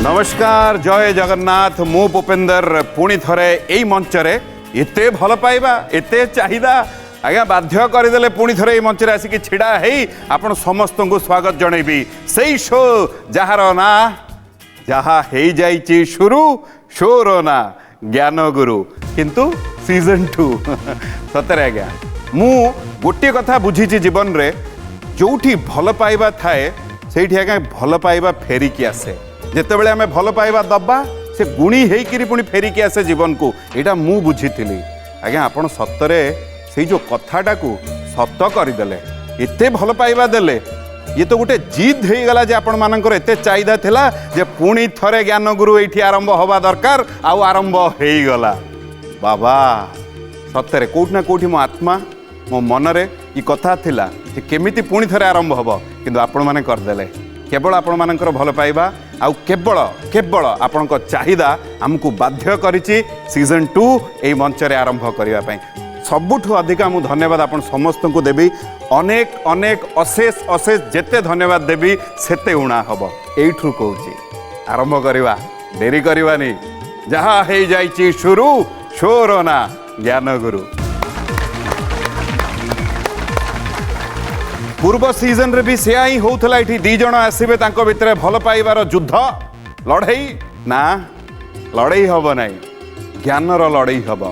नमस्कार जय जगन्नाथ मु भूपेंदर पुणी थरे एई मंचरे एते भल पाइबा एते चाहिदा आज्ञा बाध्य करदेले पुणी थरे एई मंचरे आसिक छिड़ा हेई आपण समस्त को स्वागत जनइबी सेई शो जहार ना जहा हेई जाइची शुरू शोर ना ज्ञान गुरु किंतु सीजन 2 सतरे आज्ञा मु गोटे कथा बुझीची जीवन रे जोठी भल पाइबा थाए सेठी आज्ञा भल पाइबा फेरिकी आसे जितेबाला आम भल पाइबा दबा से गुणी होकर पुणी फेरिकी आसे जीवन को यहाँ मु बुझी आज्ञा आपण सतरे से जो कथाटा को सत करदे एते भल पाइबा देले ये तो गोटे जिद हो गला आपण मानकर एते चाहिदा थिला जे पुणी थरे ज्ञान गुरु ये आरंभ हवा दरकार आउ आरंभ हो गला बाबा सतरे कोठना कोठी मो आत्मा मो मनरे ये कथा थिला जे केमिति पुणी थरे आरंभ हबो किंतु आपण माने करदेले केवल आपण मानकर भल पाइबा आउ केवल केवल आपण चाहिदा आमको बाध्य करिछि सीजन 2 एई मंचरे आरंभ करिवा पई सबुठु अधिक मु धन्यवाद आपण समस्त को देबी अनेक अनेक अशेष अशेष जेते धन्यवाद देबी सेते उणा हबो एइठु कहूछि आरंभ करिवा देरी करिवानी जहा हे जाइछि शुरू शोर ना ज्ञान गुरु पूर्व सीजन रे भी सेया ही होउथला इठी दी जण आसीबे तांको भितरे भल पाइबार युद्ध लड़ई ना लड़ई हबो नै ज्ञानर लड़ई हबो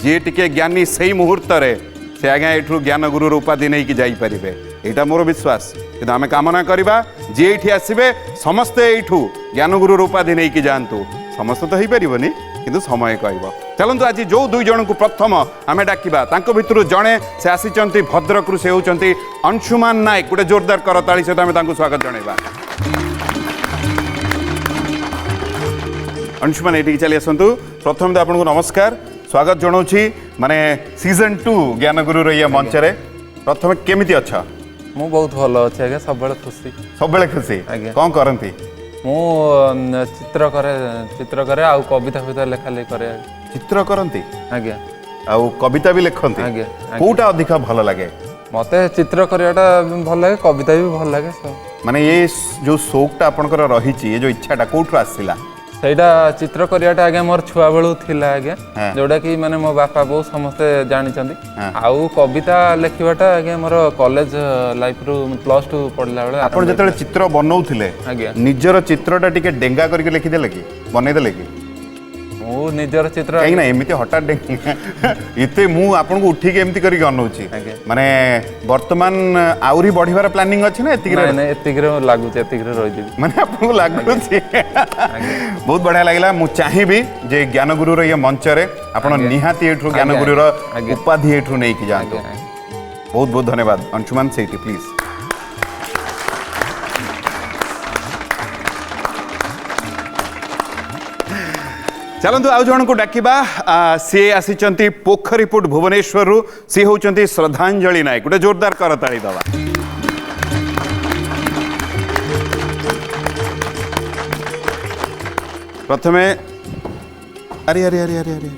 जे टिके ज्ञानी सेई मुहूर्त रे से आज्ञा एठु ज्ञान गुरु उपाधि नै कि जाई परिबे एटा मोर विश्वास कि आमे कामना करबा जे एठी आसीबे समस्ते एठु ज्ञान गुरु उपाधि नै कि जानतु समस्त तो हेई परिबोनी किंतु समय कहब चलतु आज जो दुई जन को प्रथम आम डाकिबा तांको भितरु जणे से आसीचंती भद्रकरू से होचंती अंशुमान नायक गोटे जोरदार करताली सहित आम तांको स्वागत जणैबा अंशुमान एठी चली आसंतु प्रथम तो आपनको नमस्कार स्वागत जणाउछि माने सीजन 2 ज्ञान गुरु रे ये मंच रे प्रथम केमिति अच्छा मु बहुत भलो अछि आगे सबबेले खुशी कोन करंती मु चित्र करे आउ कविता फिता लेखा ले करे चित्र करंती आज्ञा आउ कविता भी लिखंती आज्ञा कोटा अधिक भल लागे मते चित्र करियाटा भल लागे कविता भी भल लागे माने ये जो शौकटा आपनकर रहिछि ये जो इच्छाटा कोठु आसिला सेटा चित्र करियाटा आगे मोर छुआ बेलू थिला आगे जोडा कि माने मो बापा बो समस्त जानि चंदी आउ कविता लेखिबाटा आगे मोर कॉलेज लाइफ रु +2 पढला बेले आपण जतले चित्र बनौथिले आगे निजर चित्रटा टिके डेंगा करके लिखि देले कि बनै देले कि मु निजर चित्र काई ना एमिति हटात डेंगा इते मु आपन को उठी के एमिति करके अनौछि माने वर्तमान आउरी बढ़िबार प्लानिंग अछि ना एतिक रे नै एतिक रे लागु छै एतिक रे रहि देबी माने आपन को लागु छै बहुत बढ़िया लागला मु चाहिबी जे ज्ञान गुरु रे ये मंच रे आपण निहाती एठु ज्ञान गुरु रो उपाधि एठु नै कि जानो बहुत बहुत धन्यवाद अंशुमान सेठी प्लीज चलतु आउ जन को डाकिबा सी आसीचंती पोखरीपुट भुवनेश्वर सी होचंती श्रद्धांजलि नायक गोटे जोरदार करताली दवा प्रथमे अरे अरे अरे अरे अरे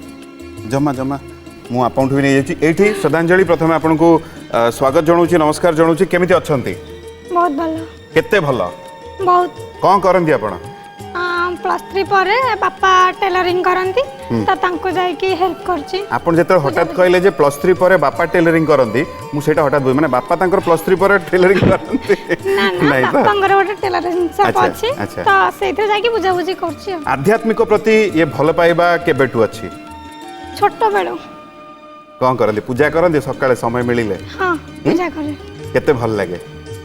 जमा जमा मु आपंठु भी नहीं एठी श्रद्धांजलि प्रथमे आपन को स्वागत जणाउछि नमस्कार जणाउछि केमिति अछंती बहुत भलो केते भलो बहुत कोन करंती आपण +3 पर बापा टेलरिंग करंती त तांको जाय की हेल्प करची आपण जेते हठात कहले जे +3 पर बापा टेलरिंग करंती मु सेटा हठात माने बापा तांकर +3 पर टेलरिंग करंती नहीं बापा तांकर ओटे टेलरिंग सब अछि त सेथे जाय की बुझा बुझी करची आध्यात्मिक प्रति ये भल पाइबा केबेटु अछि छोट बेलो कोन करंती पूजा करंती सकाळे समय मिलिले हां पूजा करे केते भल लागे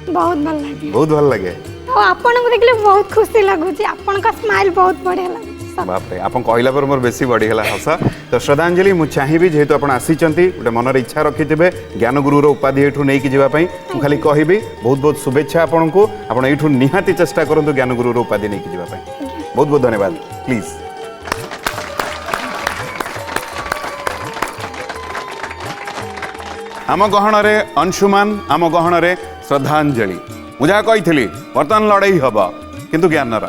बहुत भल लागे आपन को देखले बहुत खुशी लागुची आपन का स्माइल बहुत बढ़िया लागुची बाप रे आपन कहला पर मोर बेसी बढ़ी गेला हस तो श्रद्धांजलि मु चाहिबी जेहेतु आपन आसीचंती गोटे मनर इच्छा रखिथिबे ज्ञान गुरु रो उपाधि एठु नै कि जेबा पई मु खाली कहिबी बहुत बहुत शुभेच्छा आपन को आपन एठु निहाती चेष्टा करंतु ज्ञान गुरु रो उपाधि नै कि जेबा पई बहुत बहुत धन्यवाद प्लीज आम गहन रे अंशुमान आम गहन रे श्रद्धांजलि मुझा कही बर्तमान लड़ई हम किंतु ज्ञानर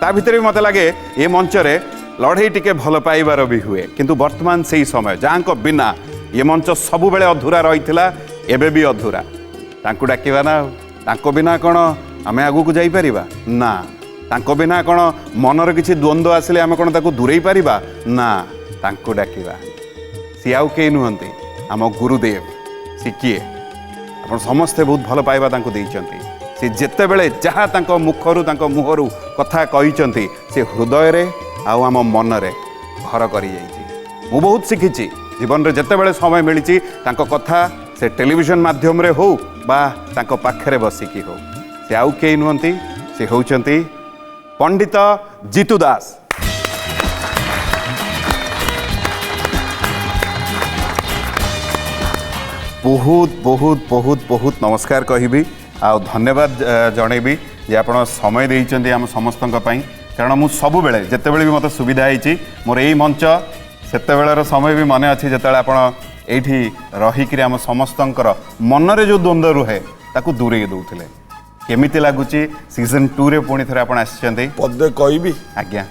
ता भितर भी मत लगे ये मंच रे लड़ई टिके भल पाइबार भी हुए किंतु वर्तमान से ही समय जहाँ बिना ये मंच सबु बेले अधूरा रही एबे भी अधूरा तांकु डाकिबा ना तांको बिना कौन आमे आगु को जाई परिबा ना तांको बिना कौन मनर किसी द्वंद्व आसिले आम कौन ताको दूरे पारिबा ना तांको डाकिबा सी आउ के नुहंती आम गुरुदेव सी किए आपण समस्ते बहुत भल पाइबा तांको देइचंती से जेते बेले जहाँ तांको मुखरू तांको मुहरु कथा कहिचंती से हृदय रे आउ आम मन रे घर करी जाइछि मु बहुत शिखिछि जीवन रे जेते बेले समय मिलिछि तांको कथा से टेलीविजन माध्यम रे हो बा तांको पाखरे बसिकी हो से आउ के नुहंती से होउचंती पंडित जीतू दास बहुत बहुत बहुत बहुत नमस्कार कहिबी आ धन्यवाद जनइबी जे आपण समय देइचंती हम समस्तन पई कारण मु सब बेले जते बेले भी मते सुविधा आइछि मोर एई मंच सेते बेलेर समय भी मने अछि जते आपण एठी रही कि हम समस्तंकर मन रे जो द्वंद्व रुहे ताकू दूरे दउथिले केमिति लागुची सीजन 2 रे पुणी थरे आपण आछंती पदे कहबी आज्ञा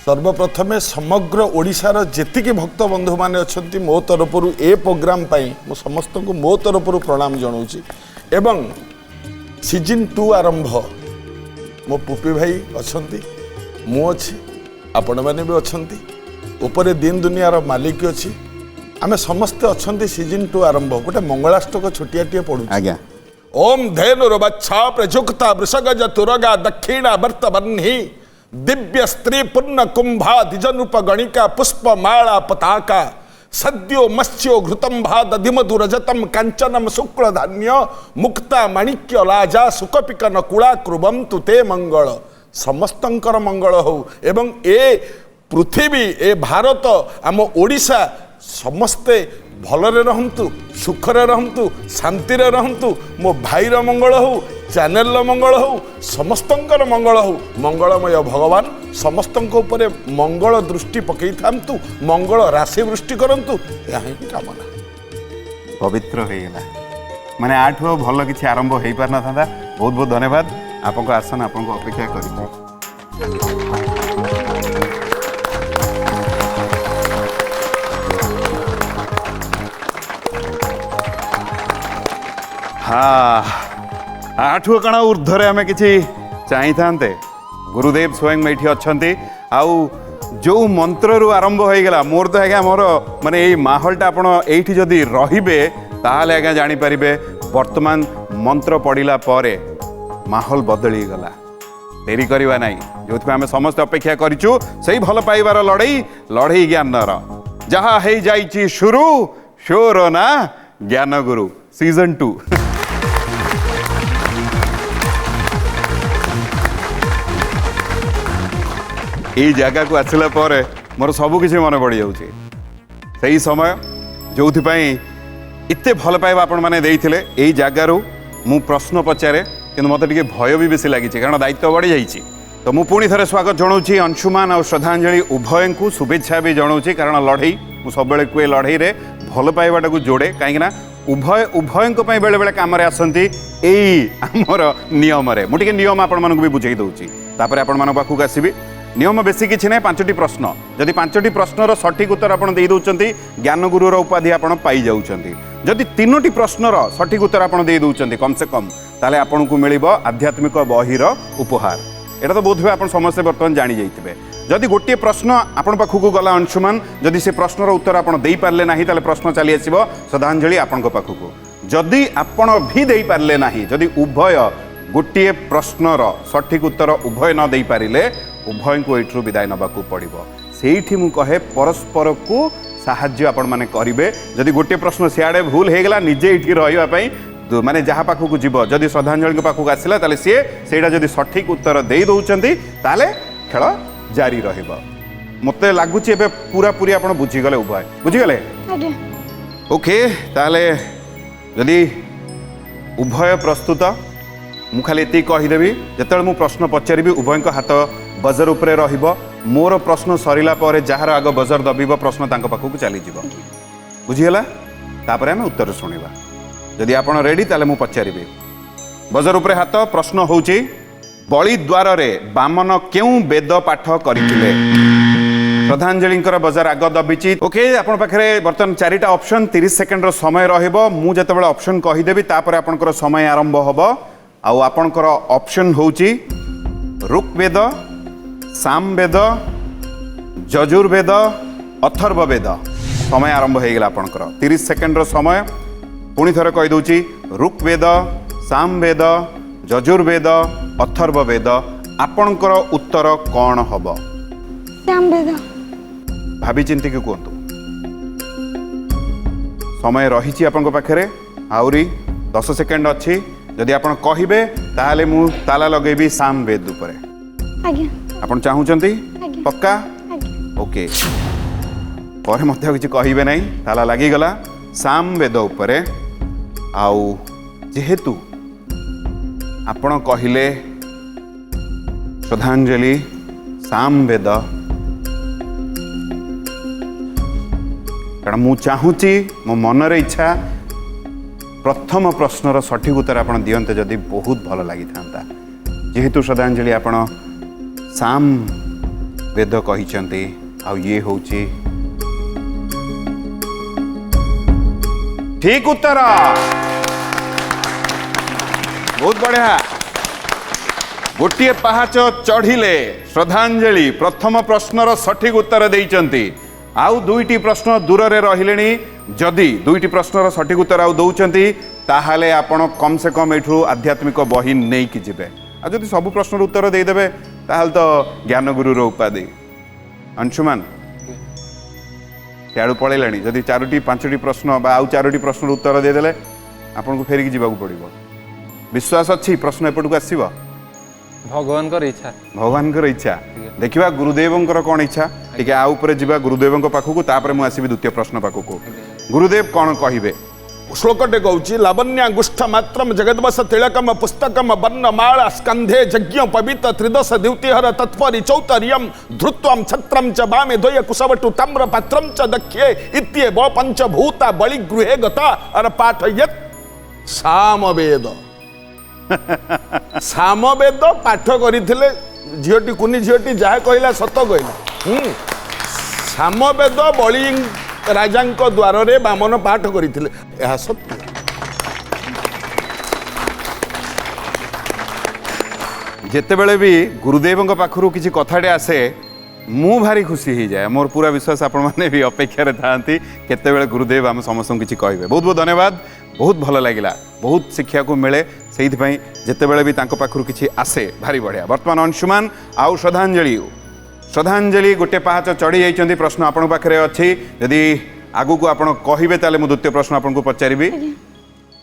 सर्वप्रथमे समग्र ओडिशार जेतिकी भक्त बंधु माने अछंती मो तरफरु ए प्रोग्राम पाई मो समस्त को मो तरफरु प्रणाम जणाउची एवं सीजन 2 आरंभ मो पुपी भाई अछंती मु अछि आपण माने भी अछंती ऊपर दिन दुनियार मालिक अछि आमे समस्त अछंती सीजन 2 आरंभ गोटे मंगलाष्टक छोटियाटिए पडु आज्ञा ओम धेनुर्वच्छा प्रजुक्ता वृषगज तुरगा दक्षिणा वर्तवर्णी दिव्य स्त्री पूर्ण कुंभा द्विजनूप गणिका पुष्प माला पताका सद्यो मत्स्यो घृतंभा दधिमधु रजतम कांचनम शुक्ल धान्य मुक्ता माणिक्य लाजा सुकपिक नकुला कृबंतु ते मंगल समस्तंकर मंगल हो एवं ए पृथ्वी ए भारत आम ओडिशा समस्ते भलरे रहंतु सुखरे रहंतु शांतिरे रहंतु मो भाईर मंगल हो चैनल मंगल हो समस्तंकर मंगल हो मंगलमय भगवान समस्तंक उपरे मंगल दृष्टि पकई थांतु मंगल राशि वृष्टि करंतु यही कामना पवित्र हो गला माने आठो भल किछि आरंभ हेई पार ना था बहुत बहुत धन्यवाद आपको आसन आपको अपेक्षा करी हाँ आठु कण ऊर्ध्वरे आम कि चाही था गुरुदेव स्वयं ये अच्छे आउ जो मंत्रु आरंभ हो गला मोर तो आज्ञा मोर माने ये माहौलटा आपण एठी जदि रहिबे ताहाले आज्ञा जानि परिबे वर्तमान मंत्र पढ़िला परे माहौल बदली गला देरी करवा नहीं जो आम समस्त अपेक्षा करिचु सही भल पाइबार लड़ई लड़ई ज्ञानर जहाँ है जाइछि शुरू शोर ना ज्ञान गुरु सीजन 2 यही जगह को आसला पर मोर सबकिछ मन पड़ जाऊँगी से समय जो एते भल पाइबा आपण मैंने यही जगार मु प्रश्न पचारे कि मत टे भय भी बेसी लगी कारण दायित्व बढ़ी जाइए तो मु पुणी थे स्वागत जनाऊँगी अंशुमान और श्रद्धांजलि उभय को शुभेच्छा भी जनाऊँगी कारण लड़ई मु सब कहे लड़ई रे भल पाइबाटा को जोड़े कहीं उभय बेले बेले कम आसती आमर नियम मुझे नियम आपण भी बुझे दूसरी तापर आपण पाखक आसबि नियम बेसी किसी ना 5टी प्रश्न जदि 5टी प्रश्नर सठिक उत्तर आप दे दौरान ज्ञान गुरुर उपाधि आप पाई जाऊँगी जदि 3टी प्रश्नर सठिक उत्तर आप दे दौरान कम से कम ताले आपन को मिल आध्यात्मिक बहिर उपहार एटा तो बोध हुए आप समस्ते बर्तमान जानी जाइए जदि गोटे प्रश्न आपण पाखक गला अंशुमान जदि से प्रश्नर उत्तर आप दे पारे ना ताले प्रश्न चली आसो श्रद्धांजलि आपण पाखक जदि आपण भी दे पारे ना जदि उभय गोटे प्रश्नर सठिक उत्तर उभय न दे पारिले उभय को एठू विदाय नबाकू पड़ो से मु कहे परस्पर को साहाय्य आपण माने करिवे जदि गोटे प्रश्न सियाड़े भूल हो गला निजे ये रही माने जहाँ पाखक जीव जदि श्रद्धांजलि पाखक आसला ताले सीटा जदि सठिक उत्तर दे दौरान ताले खेल जारी रहिबो मते लागुची एबे पूरा पूरी आपण बुझीगले उभय बुझीगले ओके ताले जदि उभय प्रस्तुत मु खाली एति कहीदेवी जिते मु प्रश्न पचारि उभय हाथ बजर उपरे रहिबो मोर प्रश्न सरिला पर जार आग बजर दबिब प्रश्न तांको पाखक चली जीव बुझीगला तापर आम उत्तर शुणा जदि आप रेडी ताले मु पचारि बजर उपरे हाथ प्रश्न होउची बलि द्वार रे बामन केउ वेद पाठ करथिले श्रद्धांजलि बजार आग दबिची ओके आपण पाखरे बर्तमान 4टा ऑप्शन 30 सेकंड रो समय रहिबो मु जतबेले ऑप्शन कहिदेबी तापर आपनकर समय आरंभ होबो आउ आपनकर ऑप्शन होउची ऋग्वेद, सामवेद, यजुर्वेद, अथर्ववेद। समय आरंभ हो गला आपनकर 30 सेकेंड समय। पुणी थरे कहि दउची ऋग्वेद, सामवेद, यजुर्वेद, अथर्ववेद। आपनकर उत्तर कौन हब? सामवेद। भाभी चिंती के कहतु। समय रही आपन पाखे आउरी 10 सेकेंड अच्छी। जदि आप कहे ताहले मु ताला लगेबी सामवेद उपरे। आज्ञा। आपन चाहूचंती? आज्ञा। पक्का? आज्ञा। ओके। पर मध्य किछि कहिबे नहीं, ताला लागि गला सामवेद उपरे। आउ जेहेतु आपण कहिले श्रद्धांजलि सामवेद, कारण मु चाहूची मो मनर इच्छा प्रथम प्रश्नर सठिक उत्तर आपण दियंते जदि बहुत भल लगी था। जेहेतु श्रद्धांजलि आपण साम वेद कहिचंती आ ये होची ठीक उत्तर। बहुत बढ़िया। गोटे पहाच चढ़िले श्रद्धांजलि प्रथम प्रश्नर सठिक उत्तर देइचंती। आउ दुईटी प्रश्न दूर रे रहिले। जदि दुईटी प्रश्नर सठिक उत्तर आउ दउचंती ताहाले आपण कम से कम एठू आध्यात्मिक बही नहीं कि जिबे। आ जदि सब प्रश्नर उत्तर दे देबे ताहाल तो ज्ञान गुरु रो उपाधि। अंशुमान सियाड़ू पलैलाणी। जदि 4टी 5टी प्रश्न बा आउ 4टी प्रश्न उत्तर दे देले आपन को फेरिक जीवा पड़िबो। विश्वास अच्छी प्रश्न एपटू आसीबो? भगवान इच्छा। भगवान इच्छा। देखिबा गुरुदेवंकर कौन इच्छा टिके आ ऊपर जीवा गुरुदेवंक पाखकू तापर मु आसीबी द्वितीय प्रश्न पाखकू। गुरुदेव कौन कहिबे? श्लोकटे कहूँ लावण्यागुष्ठ मात्रम जगद्वश तिलकम पुस्तकम वर्णमाला स्कंधे यज्ञ पवित्र त्रिदश द्युतिहर तत्परि चौतर्यम धृत्वम छत्रम च वामे द्वय कुशवटु ताम्र पात्रम च दख्ये इत्येव पंचभूता बलिगृहे गता और पाठयेत् सामवेद। सामवेद पाठ करथिले झीटी कुनी झीटी जहा कहला सत कहला। सामवेद बलि राजांक द्वार रे बामन पाठ करथिले यह सत्य। जेतेबेले भी गुरुदेवंक पाखरु किछि कथाटे आसे मु भारी खुशी हो जाए। मोर पूरा विश्वास आपण माने भी अपेक्षा थांती केतेबेले गुरुदेव आम समस्त किछि कहबे। बहुत बहुत धन्यवाद। बहुत भल लगिला। बहुत शिक्षा को मिले से जितेबेले भी तांको पाखरु किछि आसे भारी बढ़िया। वर्तमान अंशुमान आउ श्रद्धांजलि गोटे पहाच चढ़ी जाइछन्ती। प्रश्न आपण पाखरे अछि। यदि आगु को आपण कहिबे ताले मु द्वितीय प्रश्न आपण को पचारिबी।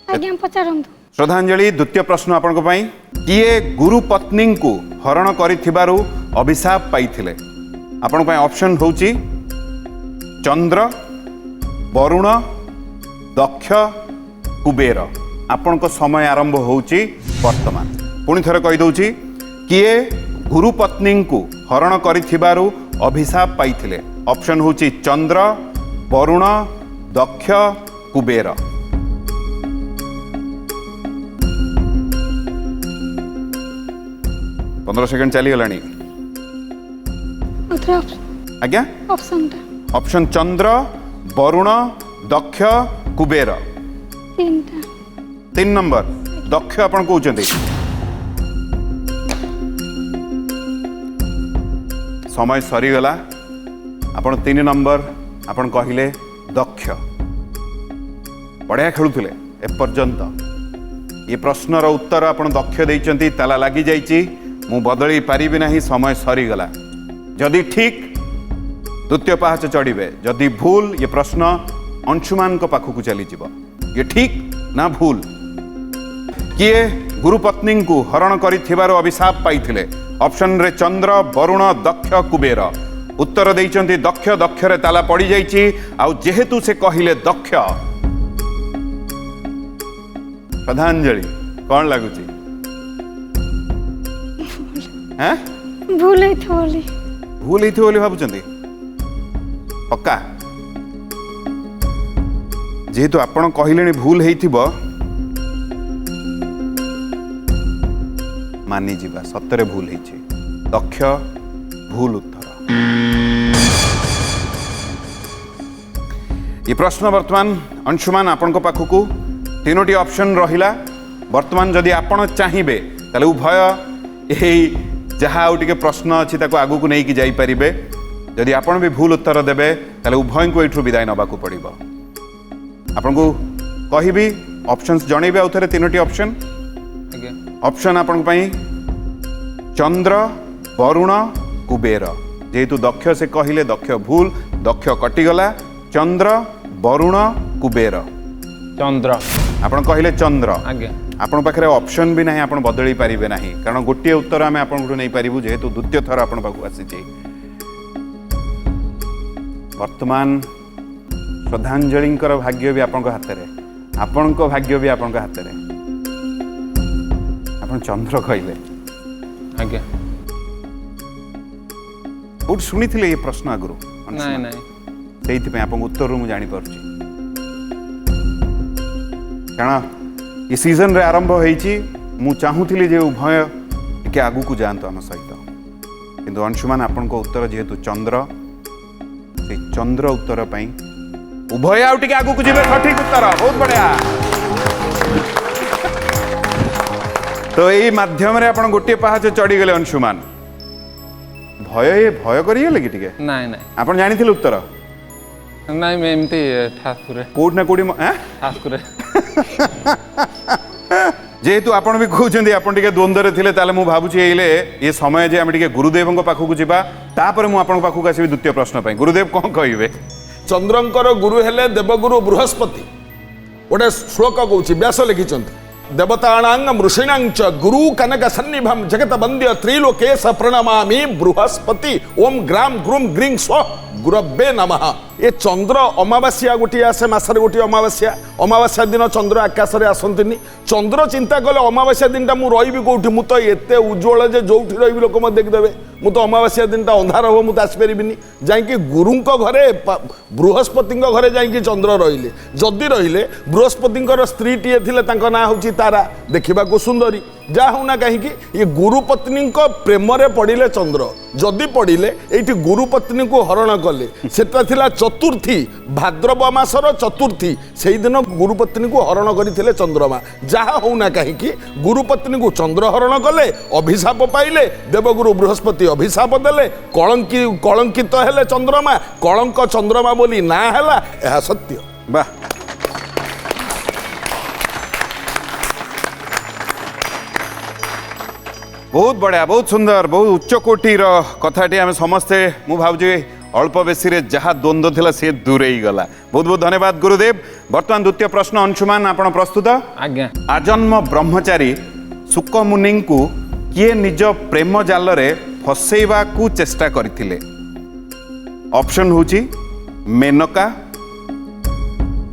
आज्ञा पचारंतु। श्रद्धांजलि द्वितीय प्रश्न आपण को पई किए गुरु पत्नी को हरण करिथिबारु अभिशाप पाइथिले? आपण पई ऑप्शन होउची चंद्र, वरुण, दक्ष, कुबेर। आपण को समय आरंभ होउची वर्तमान। पुणी थरे कहि दउची किए गुरु पत्नी को हरण करिथिबारु अभिशाप पाइथिले? ऑप्शन होउची चंद्र, वरुण, दक्ष, कुबेर। पंद्रह सेकेंड चली गलानी। आज्ञा ऑप्शन चंद्र, वरुण, दक्ष, कुबेर। 3 नंबर दक्ष आपण कहउचंती। समय सरीगला। आपण 3 नंबर आपण कहिले दक्ष। बढ़िया खेलुथिले एपर्यंत। ये प्रश्नर उत्तर आपण दक्ष देइचंती। ताला लागि जाइची। मु बदली पारिबि नाही। समय सरीगला। जदि ठीक द्वितीय पहाच चढ़िबे, जदि भूल ये प्रश्न अंशुमान को पाखकू चली जीव। ये ठीक ना भूल? किए गुरु पत्नी को हरण करिथिबार अभिशाप पाइथिले? ऑप्शन रे चंद्र, वरुण, दक्ष, कुबेर। उत्तर देइचंती दक्ष। दक्ष रे ताला पड़ी जाइची। आउ जेहेतु से कहिले दक्ष, श्रद्धांजलि कौन लगुची? हैं? भूल हेथोली। भूल हेथि बोली भाबुचंती? पक्का? जेहेतु आपण कहिलेनी भूल हेइथिबो मानि जीवा। सत्तरे भूल हेइछि। दक्ष भूल उत्तर। ये प्रश्न वर्तमान अंशुमान आपण को पाखकू 3टी ऑप्शन रहिला। वर्तमान जदि आपण चाहिबे ताले उभय एही जहाँ आउ टिके प्रश्न अच्छी ताको आगू को नहीं जाई परिबे जदि आपण भी भूल उत्तर देबे ताले उभय को एठू विदाय नबा को पड़िबो आपण को कहिबी ऑप्शंस जणेबे आउ थरे तीनोटी ऑप्शन आज्ञा ऑप्शन आपण पई चंद्र वरुण कुबेर जेहेतु दक्ष से कहले दक्ष भूल दक्ष कटिगला चंद्र वरुण कुबेर चंद्र आपण कहले चंद्र आज्ञा आपण पाखरे ऑप्शन भी नहीं आपण बदली पारिबे नहीं कारण गोटे उत्तर आमे आपण नहीं पारिबु जेहेतु द्वितीय थर आपण पाखु आसीछि वर्तमान श्रद्धांजलिंकर भाग्य भी आपण हाथ में आपण भाग्य भी आपण हाथ में आपण चंद्र कहले आज्ञा बहुत शुणी ये प्रश्न आगु नहीं नहीं से आप उत्तर मुझे जापर कारण ये सीजन रे आरंभ हो चाहूली जे उभय टे आगू को जातु आम सहित किंतु अंशुमान आपण उत्तर जेहेतु चंद्र से चंद्र उत्तर पाई उभय आउ टे आगू को जीवे सठिक उत्तर बहुत बढ़िया तो यही माध्यम रे आपण गोटे पहाच चढ़ी गले अंशुमान भय भय करिगले कि टिके नहीं नहीं आपण जानिथिले उत्तर नहीं मैं एमती ठाकुर कोड ना कोडी ठाकुर जेहेतु आपण भी कहउछन्ती आपण टिके द्वंद्व थिले ताले मु भाबुची एइले ये समय जे हम टिके गुरुदेवଙ୍କ पाखु जिबा तापर मु आपण पाखु आसीबी द्वितीय प्रश्न पई गुरुदेव कोन कहिबे चंद्रंकर गुरु हेले देवगुरु बृहस्पति गोटे श्लोक कौच व्यास लिखिं देवताणांग ऋषिणां च गुरु कनक सन्निभम जगत वंद्य त्रिलोकेश प्रणमामि बृहस्पति ओम ग्राम ग्रूम ग्रीं स्व गुरब्बे नमः ये चंद्र अमावास्या गोटे आसे मसरे गोटे अमावास्या दिन चंद्र आकाश में आसती चंद्र चिंता कले अमावास्या दिन मु रही कौटी मु तो एते उज्ज्वल जे जो रही लोक मत देखिदेवे मु तो अमावास्या दिन अंधार हो मुझे आसपारि जाकि गुरु घरे बृहस्पति घरे जाकि चंद्र रहिले जदि रहिले बृहस्पति स्त्री टीए थिले ना हूँ तारा देखा सुंदरी जहा हूँ ना कहीं ये गुरु पत्नी प्रेम पड़े चंद्र जदि पड़े ये गुरु पत्नी को हरण कले सेटा थिला चतुर्थी भाद्रव मासर चतुर्थी से दिन गुरु पत्नी को हरण करते चंद्रमा जहा हूँ ना कहीं गुरु पत्नी को चंद्र हरण कले अभिशाप पाइले देवगुरु बृहस्पति अभिशाप देले कलंकित हेले चंद्रमा कलंक चंद्रमा बोली ना हैला यह सत्य वाह बहुत बढ़िया बहुत सुंदर बहुत उच्च कोटीर कथाटी आम समस्ते मु भावुची अल्प बेसी रे जहाँ द्वंद्व थिला से दूरे ही गला बहुत बहुत धन्यवाद गुरुदेव वर्तमान द्वितीय प्रश्न अंशुमान आपण प्रस्तुत आज्ञा आजन्म ब्रह्मचारी शुक मुनि को किए निज प्रेम जाल रे फसैवा को चेष्टा करथिले ऑप्शन होची मेनका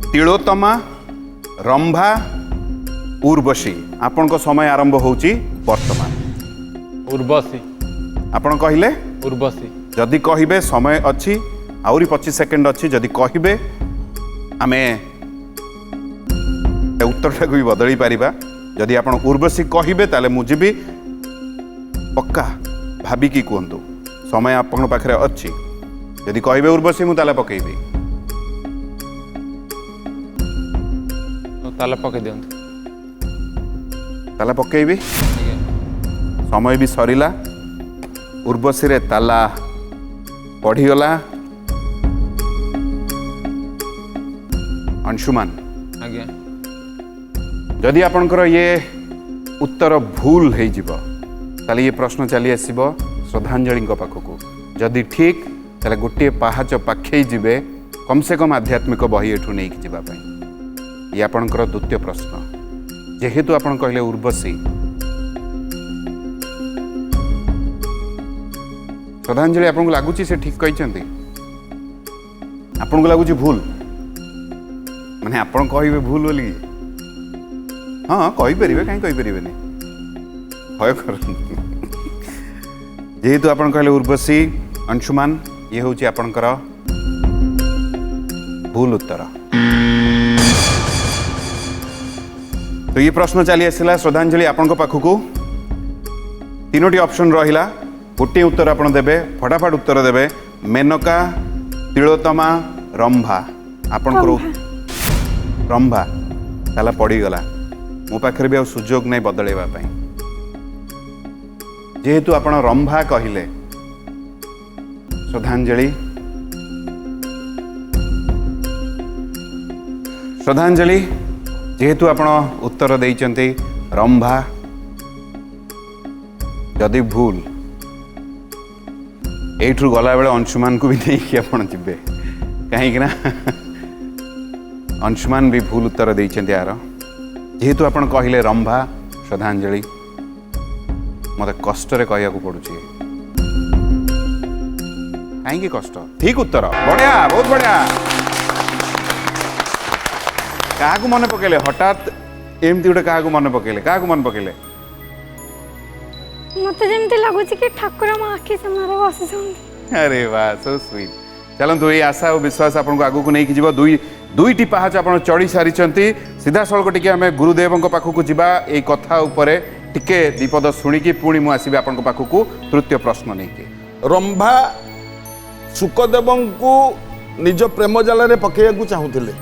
तिलोत्तमा रंभा उर्वशी आपण को समय आरंभ होची वर्तमान उर्वशी आपण कहिले उर्वशी जदि कहिबे समय अच्छी आउरी 25 सेकेंड अच्छी जदि कहिबे आमे उत्तरटा को भी बदली पारिबा जदि आपण उर्वशी कहिबे ताले मु जीबी पक्का भाबी की कहतु समय आपण पाखरे अच्छी जदि कहिबे उर्वशी मु ताले पकेइबी ताला पके दियंतु ताला पकेइबी समय भी सरिला उर्वशी रे ताला पढ़ीगला अंशुमान आज्ञा जदि आपणकर ये उत्तर भूल हो जिवो ताले ये प्रश्न चली आसीबो श्रद्धांजलि पाखक जदि ठीक ताले गोटे पहाच पाखे जिबे कम से कम आध्यात्मिक बही एठू नहीं जिबा पई ये आपणकर द्वितीय प्रश्न जेहेतु आपण कहले उर्वशी श्रद्धांजलि आपको लगुच से ठीक कहते आपन को लगुच भूल माने आपन कहिबे भूल बोली हाँ कहीपर कहीं कहीपर भय कर जेहेतु आपन कहले उर्वशी अंशुमान ये हूँ आपणकर भूल उत्तर तो ये प्रश्न चली आसला श्रद्धांजलि आपण पाखक तीनोटी ऑप्शन रहिला गोटे उत्तर आपण देबे फटाफट उत्तर देबे मेनका तिलोत्तमा रंभा आपण रंभा ताला पड़ी गला मो पाखरे भी सुजोग नहीं बदलेवा जेहेतु आपण रंभा कहले श्रद्धांजलि श्रद्धांजलि जेहेतु आपण उत्तर देइचंती रंभा जदि भूल एठू गला बेले अंशुमान को भी नहीं कि आपण जिबे कहीं ना अंशुमान भी भूल उत्तर देइचंती यार जेहेतु आपण कहले रंभा श्रद्धांजलि मते कष्ट रे कहया को पड़ुची कहीं कष्ट ठीक उत्तर बढ़िया बहुत बढ़िया क्या मन पकेले हठात एमती गोटे क्या मन पकेले क्या मन पकेले मते जेमती लागुची कि ठाकुर मो आखि सामने बसिछन अरे वाह सो स्वीट चलतु ये आशा और विश्वास आपको आगू नहीं कि दुईटी पहाच आप चढ़ी सारी सीधा सड़क टी आम गुरुदेव पाखक जा ये कथा उपरे टिके दीपद शुणिकी पुणी मुझे आसबि आपण पाखक तृतीय प्रश्न नहीं कि रंभा सुखदेव को निज प्रेम जाल पकड़ चाहूले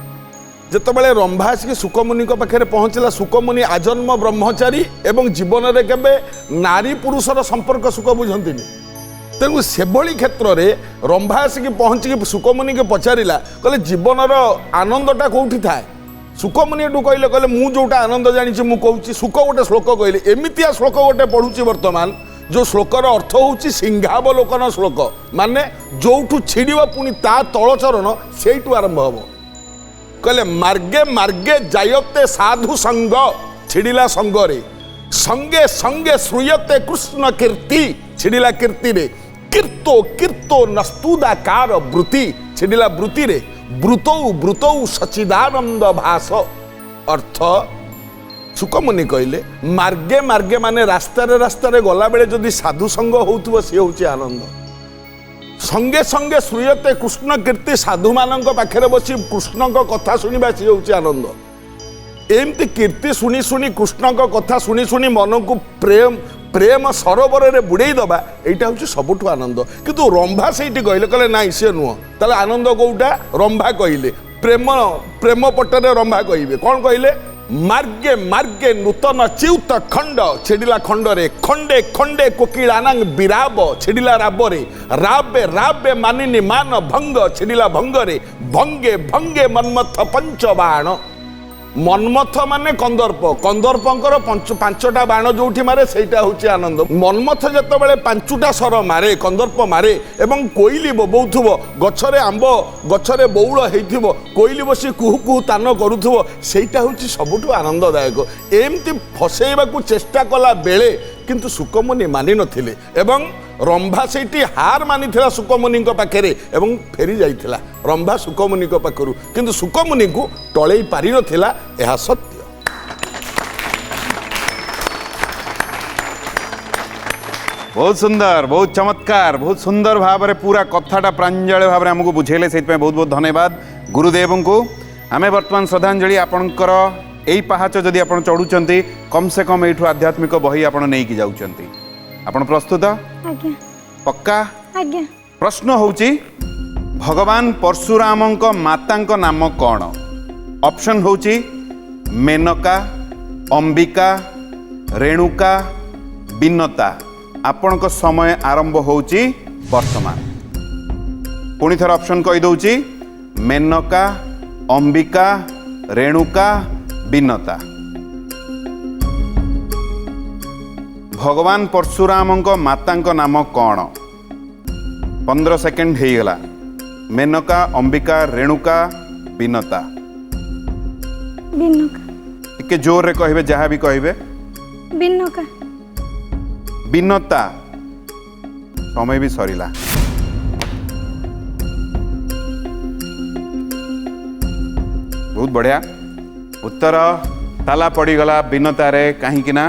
जितेबाला रंभा आसिक सुखमुनि पाखे पहुँचला सुखमुनि आजन्म ब्रह्मचारी एवं जीवन में केवे नारी पुरुषर संपर्क सुख बुझंती तेणु से क्षेत्र में रंभा आसिक पहुँचिक सुखमुनि के पचारा कहले जीवनर आनंदटा कौटी थाए सुखमुनि कहले कहले मु जोटा आनंद जानी मु कहूँ सुख गोटे श्लोक कहले एमतिया श्लोक गोटे पढ़ुची वर्तमान जो श्लोकर अर्थ हूँ सिंहावलोकन श्लोक माने जोठू छिड़ब पुणी ता तल चरण से आरंभ हम कहले मार्गे मार्गे जायते साधु संग छिड़िला संगरे संगे संगे श्रूयते कृष्ण कीर्ति छिड़िला कीर्ति रे कीर्तो कीर्तो नस्तुदाकार वृत्ति छिड़िला वृत्ति रे ब्रुतौ ब्रुतौ सचिदानंद भास अर्थ सुखमुनि कहले मार्गे मार्गे माने रास्तारे रास्तारे गला बेले जदि साधु संग होउथबो से होउची आनंद संगे संगे श्रूयते कृष्ण कीर्ति साधु मानक पाखे बसी कृष्ण कथा शुणा सी होउची आनंद एमती कीर्ति शुणी शुणी कृष्ण कथा शुणी शुणी मन को प्रेम प्रेम सरोवर में बुड़े दबा यहाँ हूँ सबुठ आनंद किंतु रंभा से कहले कहले ना सी नुह ताले आनंद कौटा रंभा कहले प्रेम प्रेम पटरे रंभा कहे कौन कहले मार्गे मार्गे नूतन च्युत खंड छिड़िला खंडरे खंडे खंडे कोकिलानांग विराब छिड़िला राबरे राबे राबे मानिनी मान भंग छिड़िला भंगरे भंगे भंगे मन्मथ पंचबाण मन्मथ माने कंदर्प कंदर्पंकर पांचटा बाण जो मारे सेटा हूँ आनंद मन्मथ जिते बड़े पांचटा सर मारे कंदर्प मारे एवं कोईली बोबौथुब गछरे आंब गछरे बौल होइथिबो कोईली बसी कुहू कुहू तान करूथुबो सेटा हूँ सबुठ आनंददायक एमती फसेइबाकू चेष्टा कला बेले किंतु सुखमुनि मानि नथिले एवं रंभा सेठी हार मानिथिला सुखमुनि पाखे एवं फेरी जाइथिला रंभा सुखमुनि पाखरु किंतु सुखमुनि को टळेई पारि नथिला एहा सत्य बहुत सुंदर बहुत चमत्कार बहुत सुंदर भाव में पूरा कथाटा प्रांजल भाव में आमको बुझेले से बहुत बहुत धन्यवाद गुरुदेव को आमे वर्तमान श्रद्धांजलि आपणकर यही पहाच जदि आप चढ़ुंट कम से कम यू आध्यात्मिक बही आप नहीं जाऊँगी आपण प्रस्तुत आज्ञा पक्का आज्ञा प्रश्न होची भगवान परशुराम माता नाम कौन ऑप्शन होची मेनका अंबिका रेणुका बिन्नता आपण समय आरंभ होची वर्तमान पुणी थर ऑप्शन कही दउची मेनका अंबिका रेणुका बिन्नता भगवान परशुराम माता नाम कौन 15 सेकेंड हो गला मेनका अंबिका रेणुका बिन्नता बिन्नका टिके जोर रे कहबे जहाँ भी कहबे बिन्नका बिन्नता समय भी सरीला बहुत बढ़िया उत्तर ताला पड़गला बिन्नतारे कहीं ना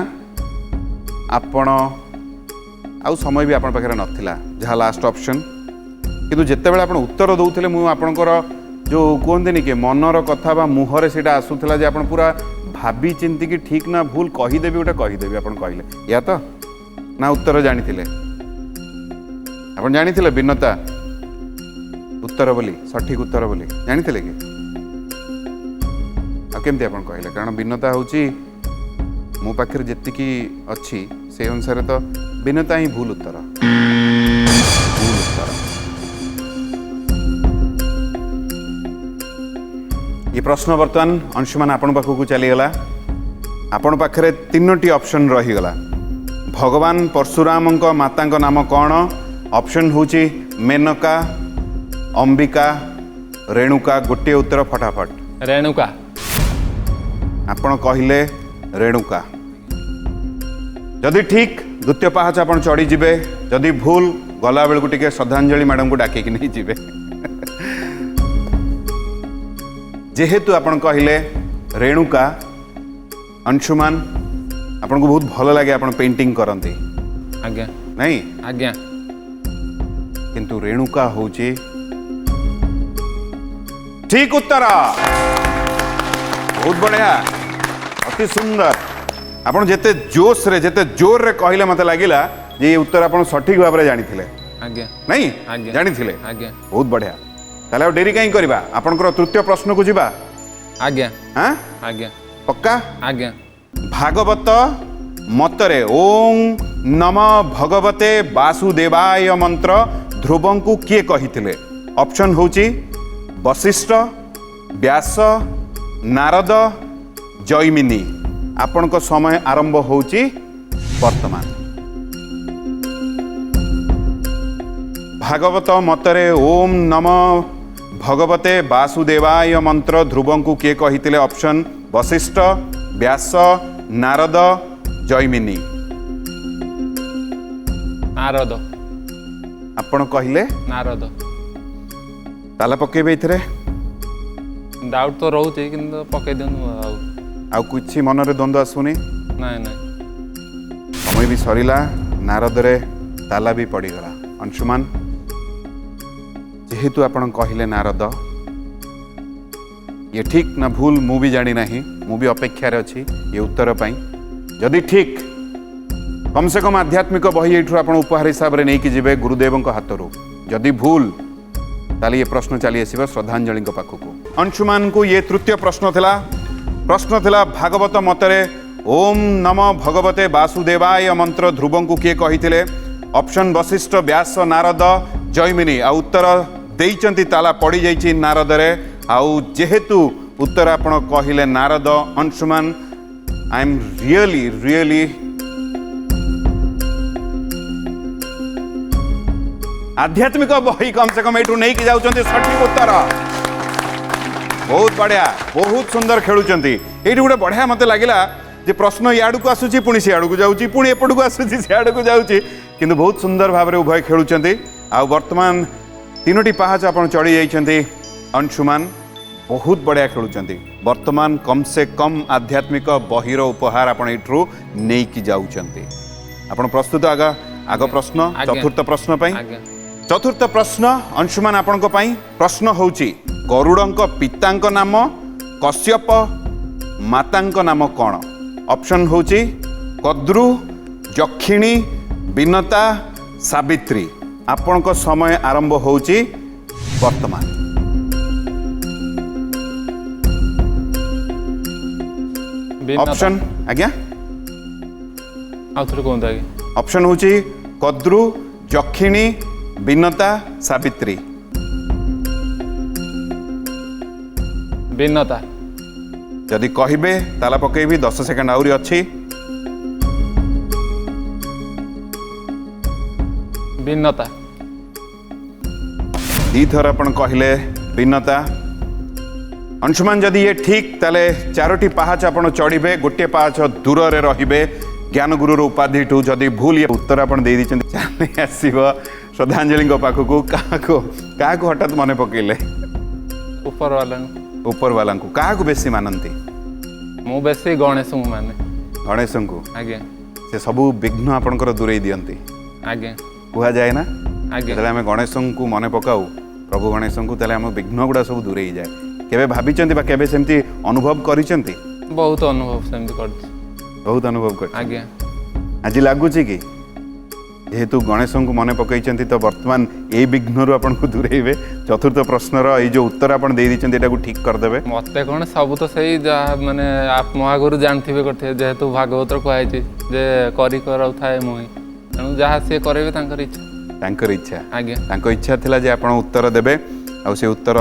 आपण आउ समय भी आपण पाखे नथिला जहाँ लास्ट ऑप्शन किंतु जितेबाला आपण उत्तर दौले मुझे आपणकर जो कहते कि मनर कथा बा मुहरे से आसूला जे आपण पूरा भाभी चिंती कि ठीक ना भूल कहीदेवी गोटे कहीदेवी आप कहले या तो ना उत्तर जानी आप जानी भिन्नता उत्तर बोली सठिक उत्तर बोली जानी कि केमती आप कहले कारण भिन्नता हूँ मो पाखे जी अच्छी से अनुसार तो ବିନତା ହିଁ ଭୁଲ ଉତ୍ତର। ଭୁଲ ଉତ୍ତର। ये प्रश्न बर्तमान अंशुमान आपण पाखक चलीगला। आपण पाखरे 3टी ऑप्शन रहीगला। भगवान परशुराम माता नाम कौन? ऑप्शन होची मेनका, अंबिका, रेणुका। गोटे उत्तर फटाफट। रेणुका। आपण कहले रेणुका। जदि ठीक द्वितीय पाहाच आपण चढ़ी जिबे, जदि भूल गला बेलू टिके श्रद्धांजलि मैडम को डाके नहीं जिबे। जेहेतु आपण कहले रेणुका, अंशुमान आपन को बहुत भल लगे आपण पेंटिंग करते आज्ञा नहीं? आज्ञा। किंतु रेणुका होची ठीक उत्तर। बहुत बढ़िया, अति सुंदर। आपण जेते जोश रे जेते जोर रे कहले मते लागिला जे ये उत्तर आपण सठिक भाव रे जानी थिले आज्ञा नहीं? आज्ञा जानी थिले। आज्ञा। बहुत बढ़िया। ताले डेरी कहीं करबा, आपनकर तृतीय प्रश्न को जीवा। आज्ञा। हाँ आज्ञा। पक्का? आज्ञा। भागवत मतरे ओं नम भगवते वासुदेवाय मंत्र ध्रुवंकु किए कहिथिले? ऑप्शन होची वशिष्ठ, व्यास, नारद, जैमिनी। आपनक समय आरंभ होची वर्तमान। भागवत मतरे ओम नम भगवते वासुदेवाय मंत्र ध्रुवंकु किए कहिथिले? ऑप्शन वशिष्ठ, व्यास, नारद, जैमिनी। नारद। आपण कहले नारद। ताला पकेबे इथरे? डाउट तो रोचे किंतु पके देनु आउ कुछ मन रे द्वंद्व आसुनी? नहीं नहीं। समय भी सरिला, नारद रे ताला भी पड़ीगला। अंशुमान जेहेतु आपण कहले नारद, ये ठीक ना भूल मु भी जानी नहीं, मु भी अपेक्षा रे अछि ये उत्तर पाई। जदि ठीक कम से कम आध्यात्मिक बही एठु आपण उपहार हिसाब रे नहीं कि जिबे गुरुदेव हाथरू। जदि भूल ताले ये प्रश्न चली आसीबा श्रद्धांजलि पाखक। अंशुमान को ये तृतीय प्रश्न थिला। प्रश्न थिला भागवत मतरे ओम नम भगवते वासुदेवाय मंत्र ध्रुवंकु किए कहिथिले? ऑप्शन वशिष्ठ, व्यास, नारद, जैमिनी। आ उत्तर देइचंती ताला पड़ी जाइछि नारद रे। आउ जेहेतु उत्तर आपण कहिले Narad, Anshuman I am really really आध्यात्मिक बही कम से कम एठू नहीं कि जाउचंती सठिक उत्तर। बहुत बढ़िया, बहुत सुंदर खेलुचंती। एठी गोटे बढ़िया मते लागिला जे प्रश्न याडू को आसुची, पुणी सियाडू को जाउची, पुणी एपडू को आसुची, सियाडू को जाउची, किंतु बहुत सुंदर भाव रे उभय खेलुचंती। आ वर्तमान 3टी पाहाच आपण चढ़ी जाइछंती। अंशुमान बहुत बढ़िया खेलुचंती। वर्तमान कम से कम आध्यात्मिक बहिर उपहार आपण एठू नहीं कि जाउचंती। आपण प्रस्तुत? आग प्रश्न चतुर्थ प्रश्न पई। चतुर्थ प्रश्न अंशुमान आपणको पई। प्रश्न होची गरुडंक पितांक नाम कश्यप, मातांक नाम कौन? ऑप्शन होची कद्रु, जक्षिणी, बिनता, सावित्री। आपणको समय आरंभ होची वर्तमान। ऑप्शन आज्ञा आउथरे कोन दागे? ऑप्शन होची कद्रु, जक्षिणी, बिनता, सावित्री। बिनता। जदि कहिबे ताला पकेबी, 10 सेकंड आउरी अछि। बिनता। दी थर आपण कहले बिनता। अंशुमान जदि ये ठीक ताले 4टी पाहाच आपण चढ़िबे, गोटे पाहाच दूर रे रहिबे ज्ञान गुरु उपाधि ठू। जदि भूल ये उत्तर आपण दे दी चंदी चाले आसीबो श्रद्धांजलि पाखकू। काहाको हठात मने पकेले? ऊपर वाला को काहाको बेसी मानंती? मु बेसी गणेश मु माने। गणेश को? आज्ञा। से सबु विघ्न आपणकर दूरेई दियंती। आज्ञा। कुहा जाए ना? आज्ञा। जदि आमे गणेश को मने पकाऊ, प्रभु गणेश को, ताले आम विघ्न गुड़ा सब दूरेई जाए। केबे भाबिचंती बा केबे सेमती अनुभव करिचंती? बहुत अनुभव सेमती करछि। बहुत अनुभव कर। आज्ञा। आज लगुच कि जेहेतु गणेश को मन पकईचंती तो वर्तमान यही विघ्न आपन को दूरेबे। चतुर्थ प्रश्नर ये जो उत्तर आपन दे दीचंती एटा को ठीक कर देबे। मते कोन सब तो सही माने आप महागुरु जानथिबे करथे, जेहेतु भागवत कहै छै जे करी करौ थाए मोहि ତେଣୁ ଯାହା ସିଏ କରିବେ ତାଙ୍କର ଇଚ୍ଛା। ତାଙ୍କର ଇଚ୍ଛା ଆଜ୍ଞା ତାଙ୍କ ଇଚ୍ଛା ଥିଲା ଯେ ଆପଣ ଉତ୍ତର ଦେବେ ଆଉ ସେ ଉତ୍ତର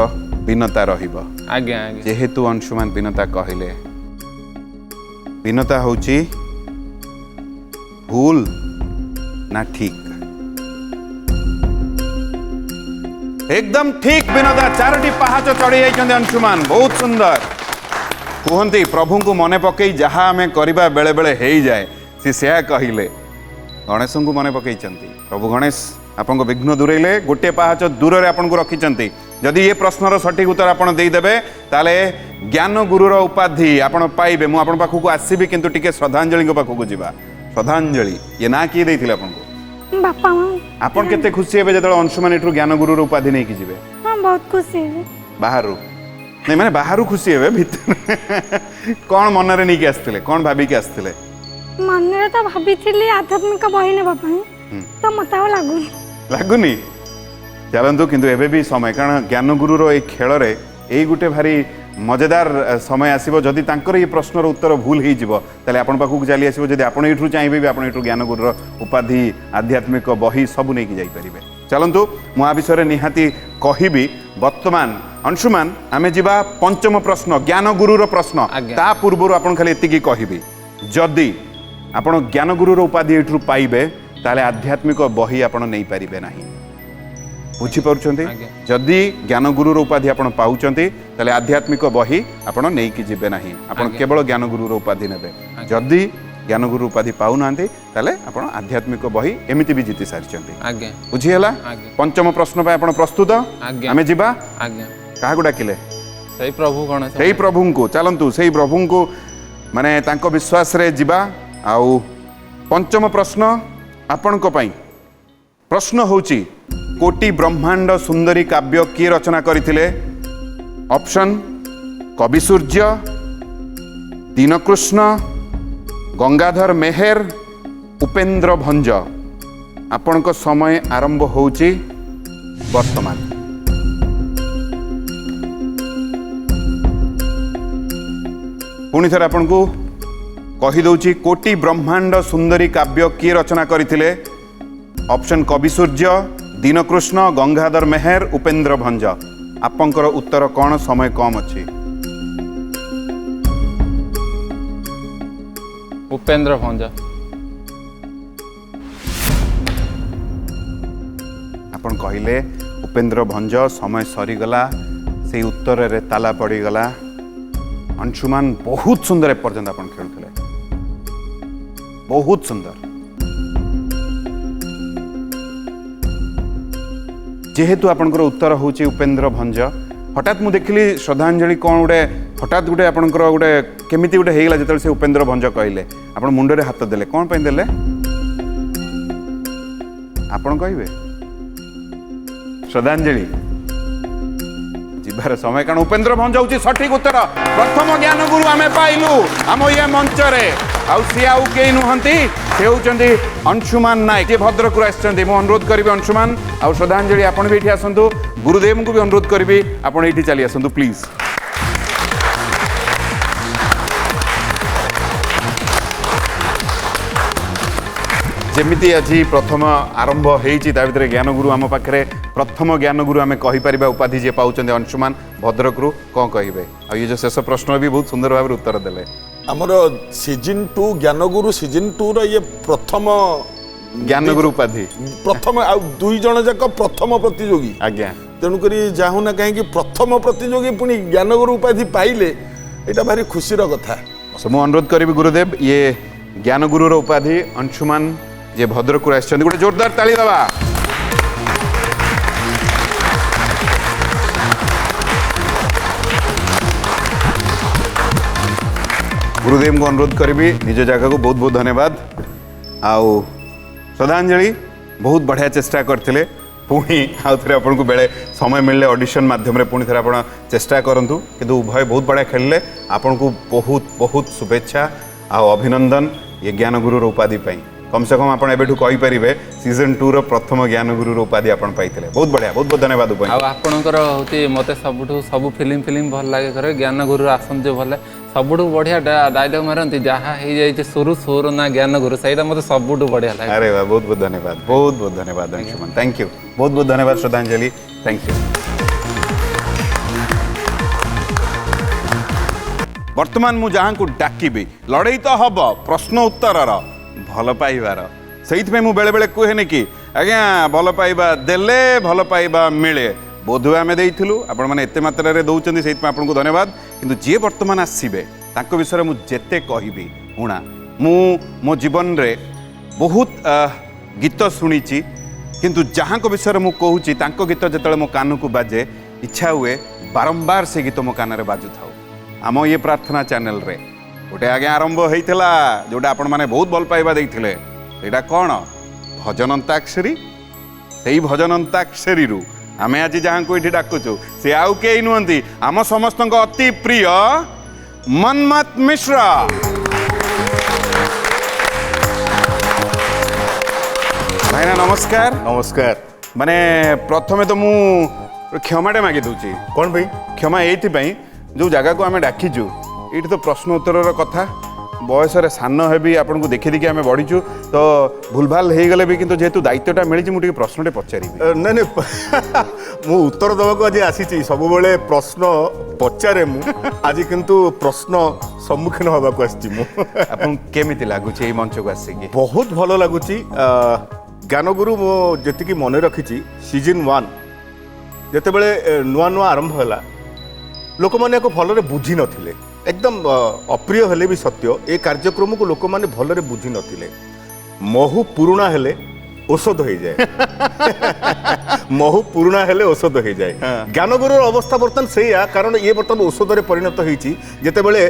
ବିନତା ରହିବ। ଆଜ୍ଞା ଆଜ୍ଞା ଯେହେତୁ ଅଂଶୁମାନ ବିନତା କହିଲେ ବିନତା ହଉଛି ଭୁଲ ନା ଠିକ? एकदम ठीक विनोदा 4टी पहाच चढ़ी जाइछन्ते अंशुमान बहुत सुंदर कहते प्रभु को मन पकई जहाँ आम करवा बेले बेले हो जाए सी से कहले गणेश को मन पकई प्रभु गणेश आपन विघ्न दूरेले गोटे पहाच दूर से आपन को रखिंट जदि ये प्रश्नर सठिक उत्तर आपड़ देदेवे ताले ज्ञान गुरुर उपाधि आपड़ पाइबे मु आपन पाखक आसबि किंतु टिके श्रद्धांजलि पाखक जीवा श्रद्धांजलि ये ना किए देथिले आपन को बापा माँ आपन केते खुशी हेबे जदि अंशुमान एठु ज्ञान गुरुर उपाधि नहीं कि जीवे हाँ बहुत खुशी है बाहर नहीं माने बाहर खुशी हेबे भीतर कौन मन रे नहीं कि आस्थिले कौन भाबी कि आस्थिले मन रे तो भाभी आध्यात्मिक बही ने बापा तो मत लगुनि लगुनि चलतु किंतु एबे भी समय कारण ज्ञान गुरुर ए खेल रे एई गुटे भारी मजेदार समय आसीबो जदि तांकर ये प्रश्नर उत्तर भूल हो जिवो ताले आपन पाखु चली आसीबो जदि आपन एठु चाहिबे भी आपन एठु ज्ञान गुरुर उपाधि आध्यात्मिक बही सब नहीं कि जाई परिबे। चलतु मु आ विषय निहाती कहिबी वर्तमान अंशुमान आमे जिबा पंचम प्रश्न ज्ञान गुरुर प्रश्न ता पूर्व आपन खाली एतिकी कहिबी जदि आपन ज्ञान गुरुर उपाधि एठु पाइबे ताले आध्यात्मिक बही आपन नहीं पारिबे नाही बुझीपारुଛନ୍ତି जदि ज्ञान गुरुर उपाधि आपण पाउଛନ୍ତି ताले आध्यात्मिक बही आपण नहीं कि जिबे नाही आपण केवल ज्ञान गुरुर उपाधि नेबे जदि ज्ञान गुरु उपाधि पाउ नांती ताले आपण आध्यात्मिक बही एमिति भी जीति सारिଛନ୍ତି आज्ञा बुझी हला पंचम प्रश्न पे आपण प्रस्तुत आमे जिबा आज्ञा काहा को डाकिले सही प्रभु गणेश सही प्रभु को चलंतु सही प्रभु को माने तांको विश्वास रे जिबा आउ पंचम प्रश्न आपण को पई प्रश्न होची कोटि ब्रह्मांड सुंदरी काव्य किए रचना करथिले ऑप्शन कवि सूर्य दीनकृष्ण गंगाधर मेहर उपेंद्र भंज आपण को समय आरंभ होची वर्तमान पुणी थर आपण को कहि दउची कोटि ब्रह्मांड सुंदरी काव्य किए रचना करथिले ऑप्शन कवि सूर्य दीनकृष्ण गंगाधर मेहर उपेंद्र भंज आपंकर उत्तर कौन समय कम अच्छी उपेंद्र भंज आपन कहले उपेंद्र भंज समय सरीगला से उत्तर रे ताला पड़ीगला अंशुमान बहुत सुंदर एपर्यंत आपन खेलुले बहुत सुंदर जेहेतु आपनकर उत्तर होची उपेंद्र भंज हठात मु देखली श्रद्धांजलि कौन गोटे हठात गोटे आपनकर गोटे केमिति गोटे हेगला जेतल से उपेंद्र भंज कहले आपन मुंड रे हाथ देले कौन पई देले आपन कहबे श्रद्धांजलि जिबार समय कारण उपेंद्र भंज होची सठिक उत्तर प्रथम ज्ञान गुरु आमे पाइलु हम ये मंच रे आउ सी आउ के नुहंती से होचंदी अंशुमान नायक जे भद्रक आछंती मु अनुरोध करिबे अंशुमान आउ श्रद्धांजलि आपण भी एठी आसंतु गुरुदेव को भी अनुरोध करिबे आपण एठी चली आसंतु प्लीज जेमिति आज प्रथम आरंभ होती भितर ज्ञान गुरु आम पाखे प्रथम ज्ञान गुरु आम कहीपर उपाधि जे पाँच अंशुमान भद्रक कौन कहे आ ये जो शेष प्रश्न भी बहुत सुंदर भाव उत्तर देले आमर सीजन 2 ज्ञान गुरु सीजन 2 ये प्रथम ज्ञान गुरु उपाधि प्रथम आ दुई जन जाक प्रथम प्रतियोगी आज्ञा तेणुक जाऊना कहीं प्रथम प्रतियोगी पुणी ज्ञान गुरु उपाधि पाइले यहाँ भारी खुशीर कथा मुझे अनुरोध करी गुरुदेव ये ज्ञान गुरुर उपाधि अंशुमान जे भद्रक आसछन्ति गोटे जोरदार ताली दबा गुरुदेव को अनुरोध करी निज जगह को बहुत बहुत धन्यवाद आउ श्रद्धांजलि बहुत बढ़िया चेष्टा करते पुणी आउ थे आपन को बेले समय मिलले ऑडिशन माध्यम पुणी थे आप चेष्टा करूँ किंतु उभय बहुत बढ़िया खेलिले आपन को बहुत बहुत शुभेच्छा आउ अभिनंदन ये ज्ञान गुरुर उपाधि कम से कम आप एबेठू कहींपारे सीजन 2 प्रथम ज्ञान गुरु उपाधि आप पाइले बहुत बढ़िया बहुत बहुत धन्यवाद आपणकर होती मत सब फिल्म भल लगे ज्ञान गुरु आसन जो भले ସବୁଠୁ ବଢିଆ डायलॉग मारती जहाँ हो जाए सुरु सोर ना ज्ञान गुरु सहीटा मत सबुठू बढ़िया लगे। अरे वाह बहुत बहुत धन्यवाद बहुत बहुत धन्यवाद अंशुमन थैंक यू बहुत बहुत धन्यवाद श्रद्धांजलि थैंक यू। वर्तमान मु जहाँ को डाकिबी लड़ई तो हम प्रश्न उत्तर भल पाइबार से मु बेले बेले कहे कि आज्ञा भल पाइबा देले भल पाइबा मिले बोधुए आम देलु आपण मैंने एत मात्रा दौरान से आपको धन्यवाद किंतु जी बर्तमान आसबे विषय मुझे जेते कहबी उणा मो जीवन रे बहुत गीत शुणी किंतु जहाँ विषय मुझे कहूँ गीत जो मो कान को बाजे इच्छा हुए बारंबार से गीत मो कान बाजू था आम ये प्रार्थना चैनल रे गोटे आगे आरंभ होता जोटा आपण मैंने बहुत भल पाइबा देते यहाँ कौन भजन अंताक्षरी से भजन अंताक्षरी रु आमे आज जहाँ को ये डाकुचु से आउ के नुहति आम समस्त अति प्रिय मनमत मिश्र। भाईना नमस्कार। नमस्कार। माने प्रथमे तो मु क्षमाटे मागी दूची कौन भाई क्षमा ये जो जगह को आम डाकीचु ये तो प्रश्न उत्तर कथा बयस सान है आपन को देखी देखी आम बढ़ीचु तो भूल भाल हो गले भी किंतु जेहेतु दायित्वटा मिली मुझे प्रश्नटे पचारि नहीं नहीं मु उत्तर देवाक आज आसी सब बेले प्रश्न पचारे मु आज किंतु प्रश्न सम्मुखीन होगा आपन केमिति लागुची ए मंच को आसिकी बहुत भल लगुच ज्ञानगुरु मो जी मन रखी सीजन 1 जिते बड़े नुआ नुआ आरंभ है लोक मैंने भल बुझी नथिले एकदम अप्रिय हेले भी सत्य ए कार्यक्रम को लोक मैंने भल बुझी नथिले महु पुराणा हेले औषध हो जाए महु पुराणा हेले औषध हो जाए ज्ञानगुरु अवस्था बर्तमान से कारण ये बर्तमान औषध रे परिणत होती जिते बड़े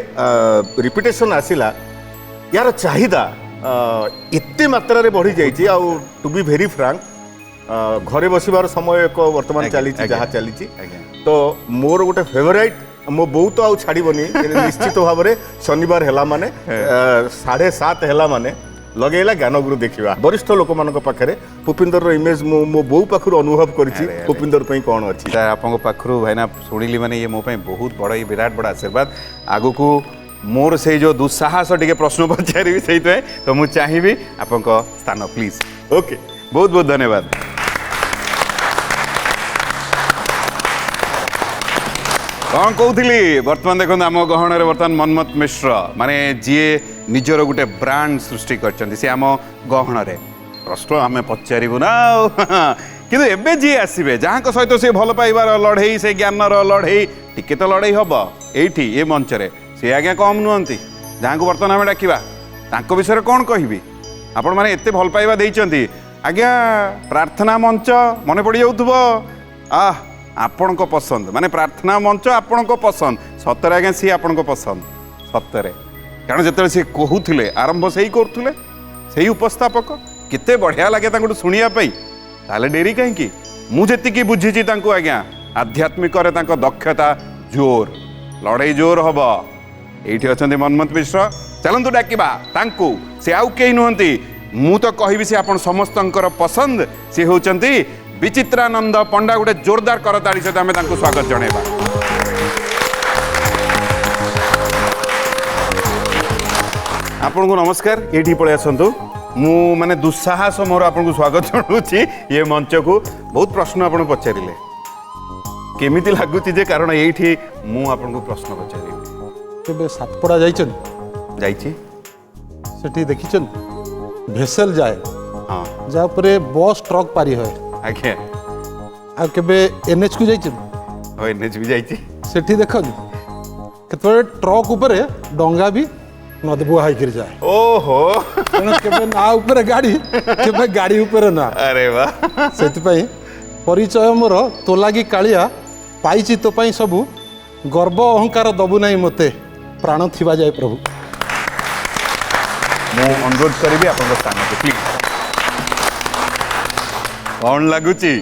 रिपिटेशन आसिला यार चाहिदा एते मात्रा रे बढ़ी जाइए आउ टू बी वेरी फ्रांक घरे बसिबार समय एक वर्तमान चली जहाँ चली तो मोर गोटे फेवरेट मो बो तो आउ छाड़बनी निश्चित भाव में शनिवार है माने 7:30 है माने लगेला ज्ञानगुरु देखा वरिष्ठ लोक मान पाखे पुपिंदर इमेज मो बो पाखु अनुभव करी पुपिंदर कौन अच्छी आप भाईना शुणिली मैंने ये मो बहुत बड़ा ये विराट बड़ा आशीर्वाद आगु को मोर से जो दुस्साहस टिके प्रश्न पचारि से तो मुझे चाहिए आप स्थान प्लीज ओके बहुत बहुत धन्यवाद। कौन कहूली बर्तमान देखो आम गहन बर्तमान मनमत मिश्र माने जी निजर गोटे ब्रांड सृष्टि कर आम गहन प्रश्न आम पचारू ना किंतु एबे जी आसबे जहाँ सहित सी भल पाइबार लड़ई से ज्ञानर लड़ई टिके तो लड़ई हम ये ये मंचरे सी आज्ञा कम नुहति जहाँ को बर्तमान आम डाक विषय कौन कहबी आपण मैंने एत भल पाइबा देइचंती आज्ञा प्रार्थना मंच मन पड़ जाउथबो आपण को पसंद माने प्रार्थना मंच आपण को पसंद सतरे आज्ञा सी आपण को पसंद सतरे कारण जिते सी कहूले आरंभ से ही करुले से उपस्थापक केते बढ़िया लगे शुणा ताले डेरी कहीं मुझे बुझी आज्ञा आध्यात्मिक दक्षता जोर लड़ई जोर हम ये अच्छा मनमत मिश्र चलतु डाकिबा तांकु से आउ कहीं नुहति मु तो कहबी से आपण समस्तंकर पसंद सी होचंती विचित्रानंद पंडा गोटे जोरदार करताड़ी सहित आम स्वागत जनइबा। आपण को नमस्कार ये पलि आसतु मु माने दुस्साहस मोर आपन को स्वागत जनाऊँगी ये मंच को बहुत प्रश्न आपन पचारे केमिति लगुच कारण ये मु आपन को प्रश्न पचारि केबे सातपड़ा जाइछन जाइछि सेठी देखिछन भेसेल जाए हाँ जा परे बस ट्रक पारी होय आज्ञा आ केबे एनएच को जाइछन हो एनएच भी जाइछि सेठी देखन केतबे ट्रक ऊपर डंगा भी नदी बुआ हाई कर जाए ओहो केबे ना ऊपर गाड़ी केबे गाड़ी ऊपर ना अरे वाह सेति पई परिचय मोर तोलागी कालिया पाइछि तो पई सबु गर्व अहंकार दबु नाही मते प्राण थिबा जाए प्रभु मु अनुरोध करी आपन स्थान को प्लीज कौन लगुची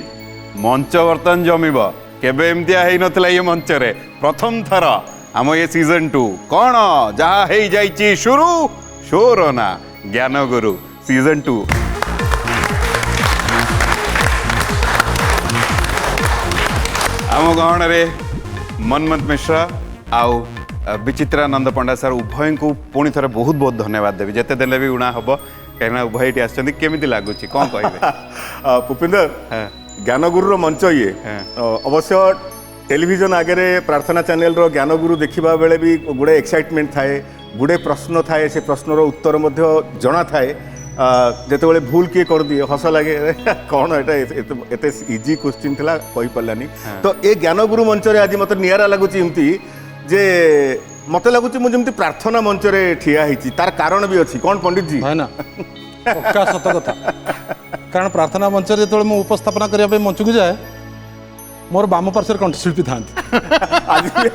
मंच बर्तन जमीब केबे एमतिया हेई नथला ये मंच रे प्रथम थर आम ये सीजन 2 कौन जहा हेई जाइची शुरू शोर ना ज्ञानगुरु सीजन 2 आम गहन रे मनमत मिश्र आउ विचित्रानंद पंडा सर उभय को पुणी थे बहुत बहुत धन्यवाद देवी जिते देले भी उणा हम कहीं उभय ये आसछन्ती केमिति लागुची कौन कहबे पुपिंदर ज्ञानगुरु मंच ये अवश्य टेलीविजन आगे प्रार्थना चैनल रो ज्ञानगुरु देखा बेले भी गुड़े एक्साइटमेंट थाए गुड़े प्रश्न थाए से प्रश्नर उत्तर जना थाए जिते भूल किए कर दिए हस लगे कौन एत इजी क्वेश्चन थिला कहि पालानी तो ए ज्ञानगुरु मंच रे आज मते नियारा लागुची एमती जे मते लागुची मु जेमती प्रार्थना मंच रे ठिया हिची तार कारण भी अछि कौन पंडित जी है ना पक्का सत कथा कारण प्रार्थना मंच रे जेतोळे मु उपस्थापना करिया पे मंच को जाए मोर बाम पार्श्वर कंठशिल्पी थांती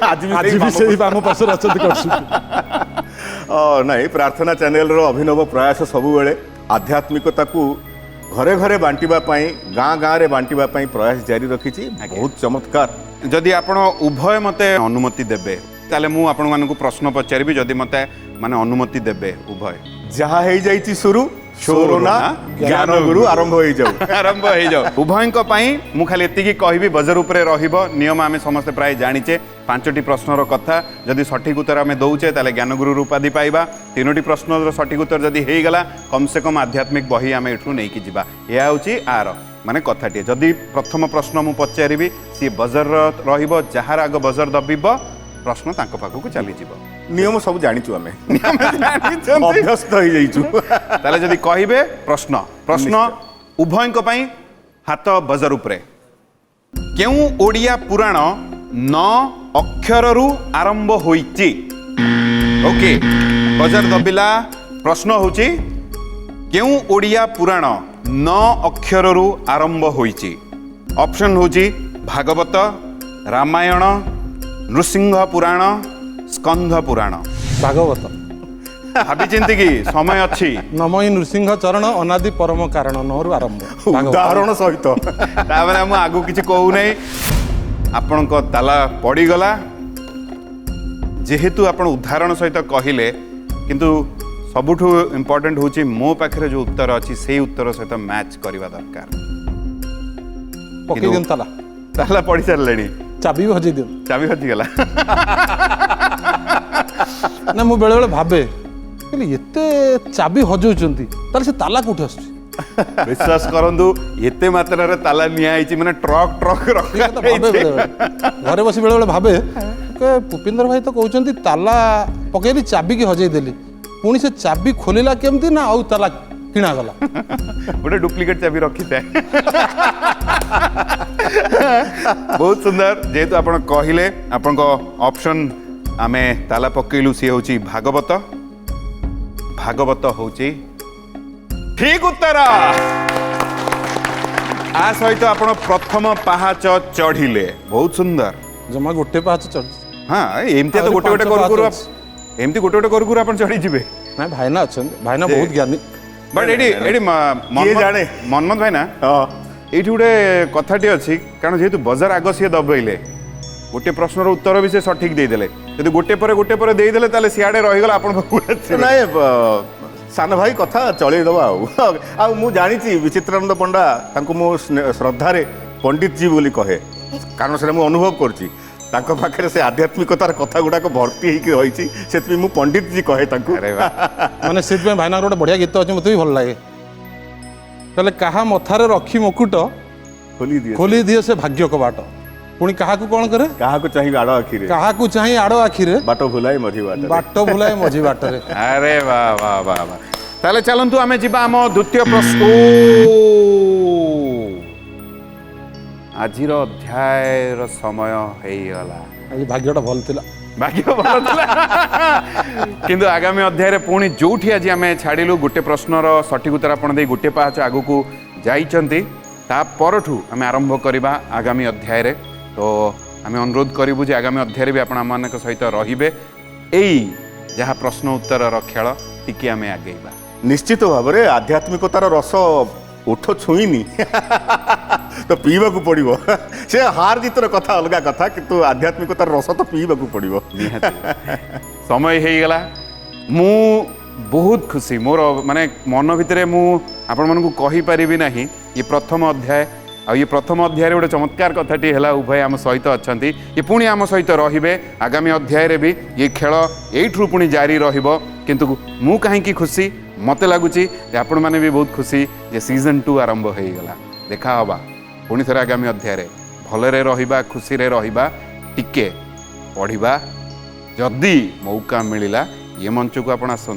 आज भी से बाम पार्श्वर अछंती कंठशिल्पी नहीं प्रार्थना चैनल रो अभिनव प्रयास सबुबेले आध्यात्मिकता को घरे घरे बांटिबा पई गाँ गाँ रे बांटिबा पई प्रयास जारी रखिछि बहुत चमत्कार जदि आपण उभय मते अनुमति देबे ताले मु आपण मानकु प्रश्न पचारिबी जदि मते माने अनुमति देबे उभय जहाँ हो जाइछि शुरू शोरोना ज्ञानगुरु आरंभ हो जाऊ आरंभ हो जाऊ उभय मु खाली एतिकी कहबी बजर उपरे रहिबो नियम आमे समस्त प्राय जानिचे 5टी प्रश्नर कथा जदि सठिक उत्तर आमे दउचे ताले ज्ञानगुरु उपाधि पाइबा 3टी प्रश्नर सठिक उत्तर जदि हेई गला कम से कम आध्यात्मिक बही आमे एठू नै कि जिबा या होची आर माने कथाटी जदि प्रथम प्रश्न मु पचारिबी सी बजर रहिबो जहार आग बजर दबिबो प्रश्न तांको पाखकु चली जिवो नियम सब जानिचु आमे अभ्यस्त हो जाइचु ताले जदि कहिबे प्रश्न प्रश्न उभय को पई हाथ बजर उपरे केउ ओडिया पुराण 9 अक्षररु आरंभ होइची ओके बजर दबिला प्रश्न होची केउ ओडिया पुराण 9 अक्षररु आरंभ होइची ऑप्शन होची भागवत रामायण नृसिंह पुराण स्कंध पुराण भागवत भाभी चिंती की समय अच्छी नमई नृसिंह चरण अनादि परम कारण नहरु आरंभ उदाहरण सहित तापर हम आगु किछि कहू नै आपण को ताला पड़ी गला जेहेतु आपण उदाहरण सहित कहिले किंतु सबुठु इंपोर्टेंट होची मो पाखरे जो उत्तर अछि सेही उत्तर सहित मैच करबा दरकार पक्की दिन ताला ताला पड़ी चललेनी चाबी हजै दियो चाबी हजी गला ना मु बेले बेले भाबे कहली एते चाबी हजौचंती ताले से ताला कोठी आछी विश्वास करंतु एते मात्रा रे ताला निया आइची माने ट्रक ट्रक रखा घरे बसी बेले बेले भाबे के पुपिंदर भाई तो कहउचंती ताला पकेली चाबी की हजै देली पुणी से चाबी खोलिला केमती ना आउ ताला किणा गला गोटे डुप्लिकेट चाबी रखी था बहुत सुंदर जेहेतु आपण कहले आपण ऑप्शन आमे ताला पकेलु सी होची भागवत भागवत होची ठीक उत्तर आ सहित आपण प्रथम पहाच चढ़िले बहुत सुंदर जमा गोटे पाच चढ़ हाँ एमती तो गोटे गोटे करू एमती गोटे गोटे करू आपण चढ़ी जिवे ना भाईना अछन भाईना बहुत ज्ञानी बट एडी एडी जाने मनमत भाई ना एठी गोटे कथाटी अच्छी कारण जेहेतु बजार आग सी दबैले गोटे प्रश्नर उत्तर भी से सठिक देदेले यदि गोटे पर देदेले ताले सियाडे रहिगला आपण नाय सान भाई कथा चले दबा आ मु जानिची विचित्रानंद पंडा तांको मो श्रद्धारे पंडित जी बोली कहे कारण से मु अनुभव करची तांको पाखरे से आध्यात्मिकतार कथा गुडाक भर्ती हेकी रहिची सेतबी मु पंडित जी कहे तांको अरे वाह माने सेतबे भाईना गोटे बढ़िया गीत अछि मते भी भल लागे कहले कहा मथारे रखी मुकुट खोली दिए से भाग्य को बाट पुणी कहा को कौन करे कहा को चाहिए आड़ आखि रे कहा को चाहिए आड़ आखि रे बाटो भुलाई मझी बाट भुलाए मझी बाट रे अरे वाह वाह वाह वाह ताले चलंतु आमे जिबा हम द्वितीय प्रश्न आजिर अध्याय रो समय हेई गला आज भाग्यटा भल थिला भाग्य भल थिला किंतु आगामी अध्याय रे पुणी जोठी आज आमे छाडिलु गोटे प्रश्नर सठिक उत्तर आपण दे गोटे पाहाच आगु को जाइचंती ता परठू आमे आरंभ करिबा आगामी अध्याय रे तो आमे अनुरोध करिबु जे आगामी अध्याय रे भी आपण मानक सहित रहिबे एई जहा प्रश्न उत्तर रो खेल टिके आमे आगेइबा निश्चित भाव में आध्यात्मिकतार रस उठ छुईनी तो पीवा को पड़ो से हार जीतर कथा अलग कथा किंतु आध्यात्मिकतार रस तो पीवा को पड़ो समय हो गला मु बहुत खुशी मोर माने मन भितर मु आपण मानकु कहि परिबी नाही ये प्रथम अध्याय ये प्रथम अध्याय गोटे चमत्कार कथाटी है उभय आम सहित अच्छा ये पुणी आम सहित रे आगामी अध्याय भी ये खेल यू पुणी जारी किंतु मु कहीं खुशी मत लगुच आपण मैंने भी बहुत खुशी जे सीजन 2 आरंभ हो गला देखा हवा पुणी थे आगामी अध्याय भलरे रहिबा खुशी रे रहिबा टिके पढ़िबा जदि मौका मिलिला ये मंच को आपण आसतु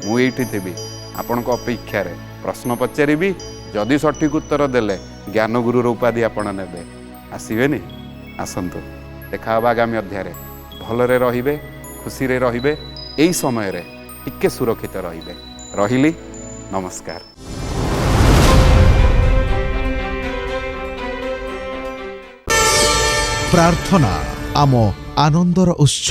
मुझे थी आपण अपेक्षा प्रश्न पचारि जदि सठिक उत्तर देले ज्ञानगुरु उपाधि आपण नेबे आसबेनि आसतु देखा आगामी अध्याय भलरे रहिबे खुशी रे रहिबे एई समय रे टिके सुरक्षित रहिबे रहिली नमस्कार। प्रार्थना आम आनंदर उत्स।